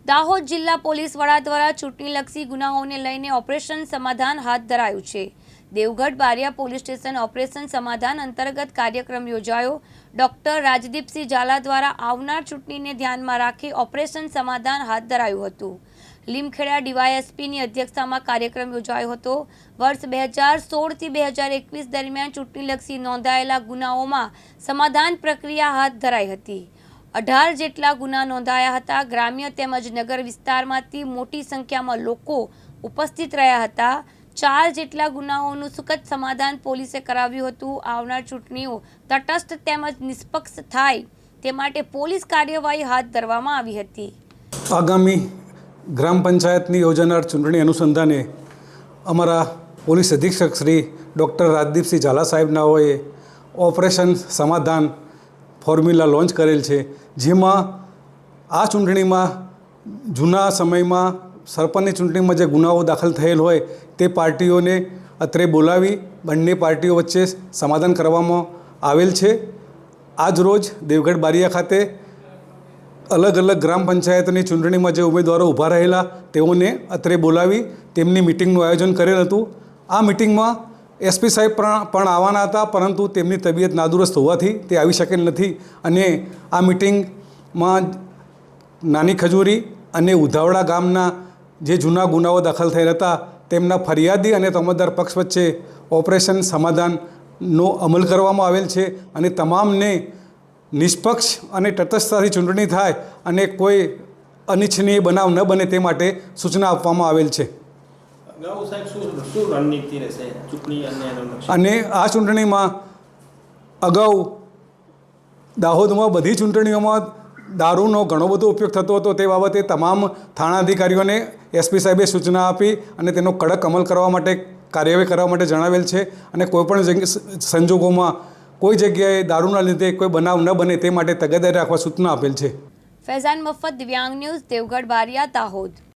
દાહોદ જિલ્લા પોલીસ વડા દ્વારા ચૂંટણીલક્ષી ગુનાઓને લઈને ઓપરેશન સમાધાન હાથ ધરાયું છે। Devgadh Bariya police station operation સમાધાન અંતર્ગત કાર્યક્રમ યોજાયો। ડોક્ટર રાજદીપસિંહ ઝાલા દ્વારા આવનાર ચૂંટણીને ધ્યાનમાં રાખી ઓપરેશન સમાધાન હાથ ધરાયું હતું। લીમખેડા ડીવાયએસપીની અધ્યક્ષતામાં કાર્યક્રમ યોજાયો હતો। વર્ષ 2016 થી 2021 દરમિયાન ચૂંટણીલક્ષી નોંધાયેલા ગુનાઓમાં સમાધાન પ્રક્રિયા હાથ ધરાઈ હતી। 18 જેટલા ગુના નોંધાયા હતા। ગ્રામ્ય તેમજ નગર વિસ્તારમાંથી મોટી સંખ્યામાં લોકો ઉપસ્થિત રહ્યા હતા। 4 જેટલા ગુનાઓનું સુખદ સમાધાન પોલીસે કરાવ્યું હતું। આવનાર ચૂંટણીઓ તટસ્થ તેમજ નિષ્પક્ષ થાય તે માટે પોલીસ કાર્યવાહી હાથ ધરવામાં આવી હતી। આગામી ગ્રામ પંચાયતની યોજાનાર ચૂંટણી અનુસંધાને અમારા પોલીસ અધિક્ષક શ્રી ડૉક્ટર રાજદીપસિંહ ઝાલા સાહેબનાઓએ ઓપરેશન સમાધાન ફોર્મ્યુલા લોન્ચ કરેલ છે, જેમાં આ ચૂંટણીમાં જૂના સમયમાં સરપંચની ચૂંટણીમાં જે ગુનાઓ દાખલ થયેલ હોય તે પાર્ટીઓને અત્રે બોલાવી બંને પાર્ટીઓ વચ્ચે સમાધાન કરવામાં આવેલ છે। આજ રોજ દેવગઢ બારિયા ખાતે અલગ અલગ ગ્રામ પંચાયતની ચૂંટણીમાં જે ઉમેદવારો ઊભા રહેલા તેઓને અત્રે બોલાવી તેમની મિટિંગનું આયોજન કરેલ હતું। આ મિટિંગમાં એસપી સાહેબ પણ આવવાના હતા, પરંતુ તેમની તબિયત નાદુરસ્ત હોવાથી તે આવી શકેલ નથી અને આ મિટિંગમાં નાની ખજૂરી અને ઉધાવડા ગામના જે જૂના ગુનાઓ દાખલ થયેલ હતા તેમના ફરિયાદી અને તમતદાર પક્ષ વચ્ચે ઓપરેશન સમાધાનનો અમલ કરવામાં આવેલ છે અને તમામને નિષ્પક્ષ અને તટસ્થતાથી ચૂંટણી થાય અને કોઈ અનિચ્છનીય બનાવ ન બને તે માટે સૂચના આપવામાં આવેલ છે। અને આ ચૂંટણીમાં અગાઉ દાહોદમાં બધી ચૂંટણીઓમાં દારૂનો ઘણો બધો ઉપયોગ થતો હતો, તે બાબતે તમામ થાણા અધિકારીઓને એસપી સાહેબે સૂચના આપી અને તેનો કડક અમલ કરવા માટે કાર્યવાહી કરવા માટે જણાવેલ છે અને કોઈપણ સંજોગોમાં કોઈ જગ્યાએ દારૂના લીધે કોઈ બનાવ ન બને તે માટે તકેદારી રાખવા સૂચના આપેલ છે। ફૈઝાન મફત, દિવ્યાંગ ન્યૂઝ, દેવગઢ બારિયા, દાહોદ।